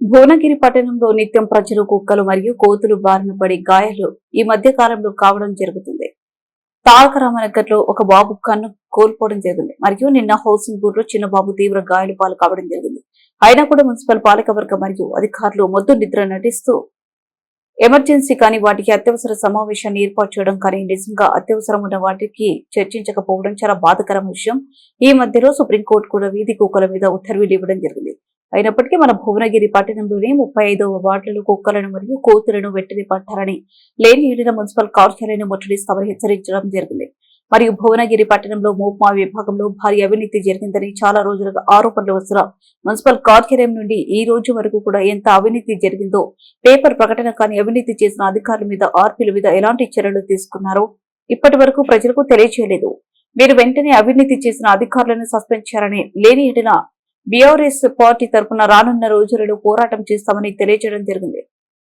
భువనగిరి పట్టణంలో నిత్యం ప్రజలు కుక్కలు మరియు కోతులు బారిన పడి గాయాలు ఈ మధ్య కాలంలో కావడం జరుగుతుంది. తారకరామనగర్లో ఒక బాబు కన్ను కోల్పోవడం జరిగింది మరియు నిన్న హౌసింగ్ బోర్డులో చిన్న బాబు తీవ్ర గాయాలు పాలు కావడం జరిగింది. అయినా కూడా మున్సిపల్ పాలకవర్గం మరియు అధికారులు మొద్దు నిద్ర నటిస్తూ ఎమర్జెన్సీ కానీ వాటికి అత్యవసర సమావేశాన్ని ఏర్పాటు చేయడం కానీ నిజంగా అత్యవసరం ఉన్న వాటికి చర్చించకపోవడం చాలా బాధాకరమైన విషయం. ఈ మధ్యలో సుప్రీంకోర్టు కూడా వీధి కుక్కల మీద ఉత్తర్వులు ఇవ్వడం జరిగింది. అయినప్పటికీ మన భువనగిరి పట్టణంలోని 35వ వార్డులలో కుక్కలను మరియు కోతులను వెంటనే పట్టాలని లేని ఏడిన మున్సిపల్ కార్యాలయాన్ని ముట్టడిస్తామని హెచ్చరించడం జరిగింది. మరియు భువనగిరి పట్టణంలో మోప్మా విభాగంలో భారీ అవినీతి జరిగిందని చాలా రోజులుగా ఆరోపణలు వస్తున్న మున్సిపల్ కార్యాలయం నుండి ఈ రోజు వరకు కూడా ఎంత అవినీతి జరిగిందో పేపర్ ప్రకటన కానీ అవినీతి చేసిన అధికారుల మీద ఆర్పీల మీద ఎలాంటి చర్యలు తీసుకున్నారో ఇప్పటి వరకు ప్రజలకు తెలియజేయలేదు. మీరు వెంటనే అవినీతి చేసిన అధికారులను సస్పెండ్ చేయాలని లేని ఏడిన బీఆర్ఎస్ పార్టీ తరఫున రానున్న రోజులలో పోరాటం చేస్తామని తెలియజేయడం జరిగింది.